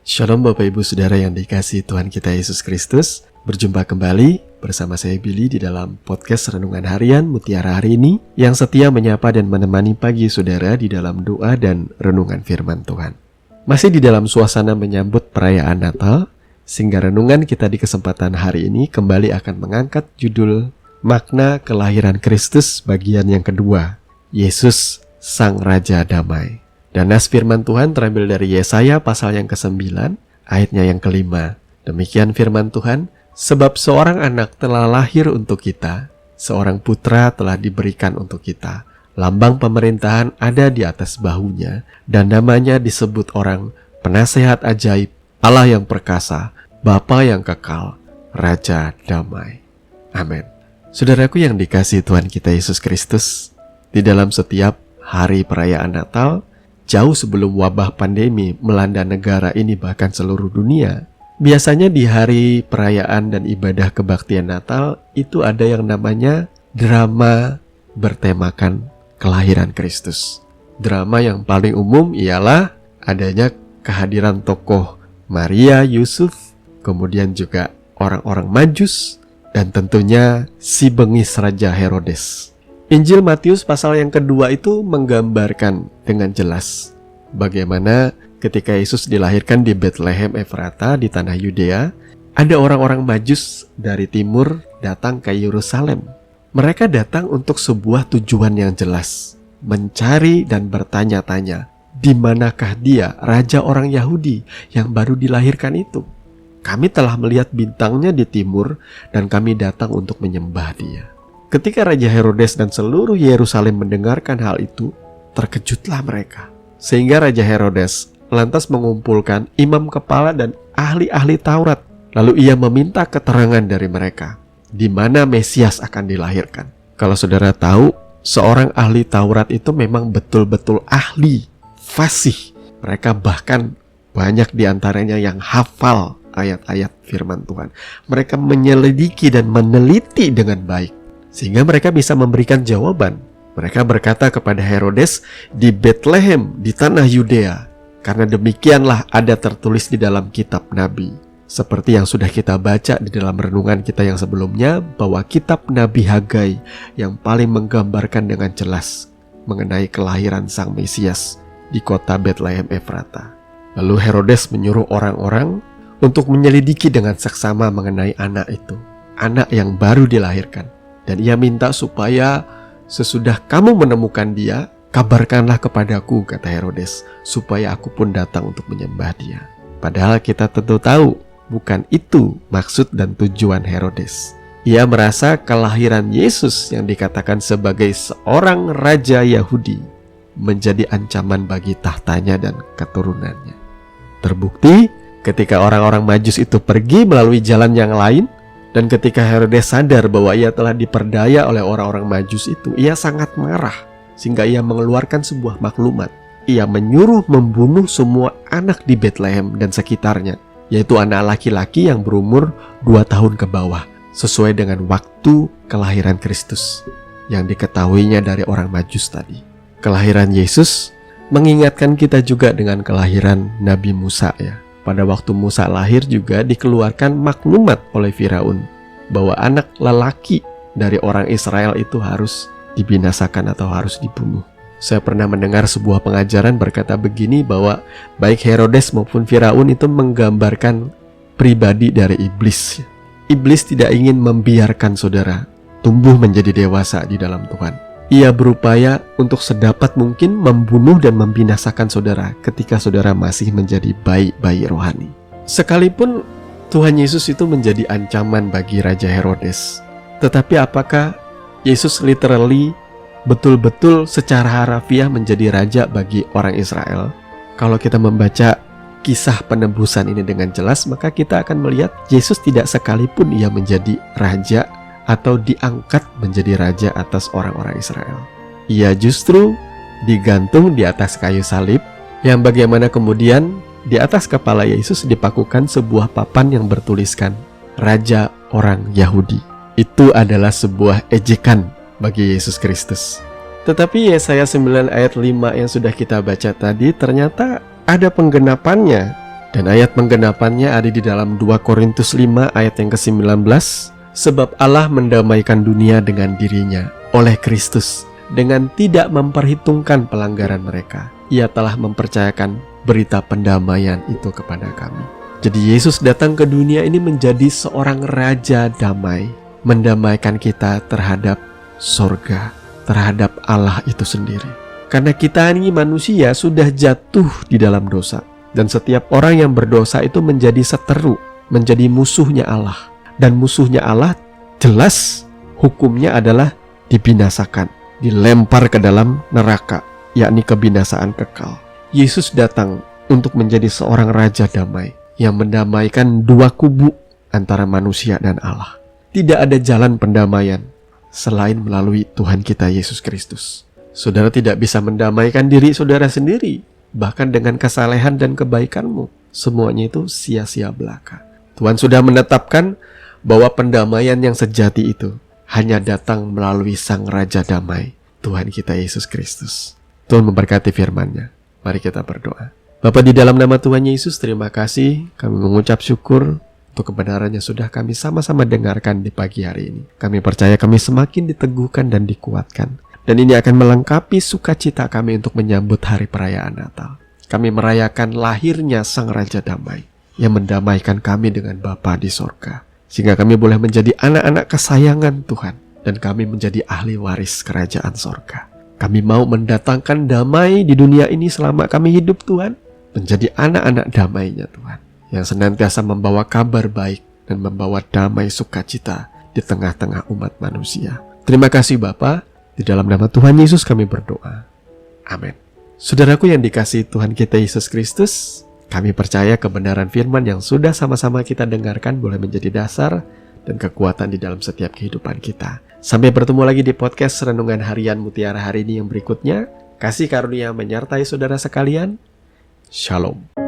Shalom Bapak Ibu Saudara yang dikasihi Tuhan kita Yesus Kristus. Berjumpa kembali bersama saya Billy di dalam podcast Renungan Harian Mutiara hari ini, yang setia menyapa dan menemani pagi saudara di dalam doa dan renungan firman Tuhan. Masih di dalam suasana menyambut perayaan Natal, sehingga renungan kita di kesempatan hari ini kembali akan mengangkat judul Makna Kelahiran Kristus bagian yang kedua, Yesus Sang Raja Damai. Dan nas firman Tuhan terambil dari Yesaya pasal yang ke-9, ayatnya yang ke-5. Demikian firman Tuhan, sebab seorang anak telah lahir untuk kita, seorang putra telah diberikan untuk kita. Lambang pemerintahan ada di atas bahunya, dan namanya disebut orang Penasehat Ajaib, Allah yang perkasa, Bapa yang kekal, Raja Damai. Amin. Saudaraku yang dikasihi Tuhan kita Yesus Kristus, di dalam setiap hari perayaan Natal, jauh sebelum wabah pandemi melanda negara ini bahkan seluruh dunia, biasanya di hari perayaan dan ibadah kebaktian Natal itu ada yang namanya drama bertemakan kelahiran Kristus. Drama yang paling umum ialah adanya kehadiran tokoh Maria, Yusuf, kemudian juga orang-orang Majus, dan tentunya si bengis Raja Herodes. Injil Matius pasal yang kedua itu menggambarkan dengan jelas bagaimana ketika Yesus dilahirkan di Bethlehem Efrata di tanah Yudea, ada orang-orang Majus dari timur datang ke Yerusalem. Mereka datang untuk sebuah tujuan yang jelas, mencari dan bertanya-tanya, di manakah dia, raja orang Yahudi yang baru dilahirkan itu? Kami telah melihat bintangnya di timur dan kami datang untuk menyembah dia. Ketika Raja Herodes dan seluruh Yerusalem mendengarkan hal itu, terkejutlah mereka. Sehingga Raja Herodes lantas mengumpulkan imam kepala dan ahli-ahli Taurat. Lalu ia meminta keterangan dari mereka, di mana Mesias akan dilahirkan. Kalau saudara tahu, seorang ahli Taurat itu memang betul-betul ahli, fasih. Mereka bahkan banyak diantaranya yang hafal ayat-ayat firman Tuhan. Mereka menyelidiki dan meneliti dengan baik, sehingga mereka bisa memberikan jawaban. Mereka berkata kepada Herodes, di Bethlehem, di tanah Yudea, karena demikianlah ada tertulis di dalam kitab Nabi. Seperti yang sudah kita baca di dalam renungan kita yang sebelumnya, bahwa kitab Nabi Hagai yang paling menggambarkan dengan jelas mengenai kelahiran Sang Mesias di kota Bethlehem Efrata. Lalu Herodes menyuruh orang-orang untuk menyelidiki dengan seksama mengenai anak itu, anak yang baru dilahirkan. Dan ia minta supaya sesudah kamu menemukan dia, kabarkanlah kepadaku, kata Herodes, supaya aku pun datang untuk menyembah dia. Padahal kita tentu tahu, bukan itu maksud dan tujuan Herodes. Ia merasa kelahiran Yesus yang dikatakan sebagai seorang raja Yahudi menjadi ancaman bagi tahtanya dan keturunannya. Terbukti ketika orang-orang Majus itu pergi melalui jalan yang lain, dan ketika Herodes sadar bahwa ia telah diperdaya oleh orang-orang Majus itu, ia sangat marah, sehingga ia mengeluarkan sebuah maklumat. Ia menyuruh membunuh semua anak di Bethlehem dan sekitarnya, yaitu anak laki-laki yang berumur 2 tahun ke bawah, sesuai dengan waktu kelahiran Kristus yang diketahuinya dari orang Majus tadi. Kelahiran Yesus mengingatkan kita juga dengan kelahiran Nabi Musa ya. Pada waktu Musa lahir juga dikeluarkan maklumat oleh Firaun bahwa anak lelaki dari orang Israel itu harus dibinasakan atau harus dibunuh. Saya pernah mendengar sebuah pengajaran berkata begini, bahwa baik Herodes maupun Firaun itu menggambarkan pribadi dari iblis. Iblis tidak ingin membiarkan saudara tumbuh menjadi dewasa di dalam Tuhan. Ia berupaya untuk sedapat mungkin membunuh dan membinasakan saudara ketika saudara masih menjadi bayi rohani. Sekalipun Tuhan Yesus itu menjadi ancaman bagi Raja Herodes, tetapi apakah Yesus literally betul-betul secara harafiah menjadi raja bagi orang Israel? Kalau kita membaca kisah penebusan ini dengan jelas, maka kita akan melihat Yesus tidak sekalipun ia menjadi raja atau diangkat menjadi raja atas orang-orang Israel. Ia justru digantung di atas kayu salib, yang bagaimana kemudian di atas kepala Yesus dipakukan sebuah papan yang bertuliskan Raja orang Yahudi. Itu adalah sebuah ejekan bagi Yesus Kristus. Tetapi Yesaya 9 ayat 5 yang sudah kita baca tadi ternyata ada penggenapannya Dan ayat penggenapannya ada di dalam 2 Korintus 5 ayat yang ke-19. Sebab Allah mendamaikan dunia dengan dirinya oleh Kristus, dengan tidak memperhitungkan pelanggaran mereka. Ia telah mempercayakan berita pendamaian itu kepada kami. Jadi Yesus datang ke dunia ini menjadi seorang raja damai, mendamaikan kita terhadap sorga, terhadap Allah itu sendiri. Karena kita ini manusia sudah jatuh di dalam dosa. Dan setiap orang yang berdosa itu menjadi seteru, menjadi musuhnya Allah. Dan musuhnya Allah jelas hukumnya adalah dibinasakan, dilempar ke dalam neraka, yakni kebinasaan kekal. Yesus datang untuk menjadi seorang raja damai yang mendamaikan dua kubu antara manusia dan Allah. Tidak ada jalan pendamaian selain melalui Tuhan kita Yesus Kristus. Saudara tidak bisa mendamaikan diri saudara sendiri, bahkan dengan kesalehan dan kebaikanmu. Semuanya itu sia-sia belaka. Tuhan sudah menetapkan bahwa pendamaian yang sejati itu hanya datang melalui Sang Raja Damai, Tuhan kita Yesus Kristus. Tuhan memberkati firman-Nya. Mari kita berdoa. Bapa, di dalam nama Tuhan Yesus, terima kasih. Kami mengucap syukur untuk kebenaran yang sudah kami sama-sama dengarkan di pagi hari ini. Kami percaya kami semakin diteguhkan dan dikuatkan. Dan ini akan melengkapi sukacita kami untuk menyambut hari perayaan Natal. Kami merayakan lahirnya Sang Raja Damai yang mendamaikan kami dengan Bapa di sorga. Sehingga kami boleh menjadi anak-anak kesayangan Tuhan. Dan kami menjadi ahli waris kerajaan sorga. Kami mau mendatangkan damai di dunia ini selama kami hidup, Tuhan. Menjadi anak-anak damai-Nya Tuhan. Yang senantiasa membawa kabar baik dan membawa damai sukacita di tengah-tengah umat manusia. Terima kasih Bapa. Di dalam nama Tuhan Yesus kami berdoa. Amin. Saudaraku yang dikasihi Tuhan kita Yesus Kristus, kami percaya kebenaran firman yang sudah sama-sama kita dengarkan boleh menjadi dasar dan kekuatan di dalam setiap kehidupan kita. Sampai bertemu lagi di podcast Renungan Harian Mutiara hari ini yang berikutnya. Kasih karunia menyertai saudara sekalian. Shalom.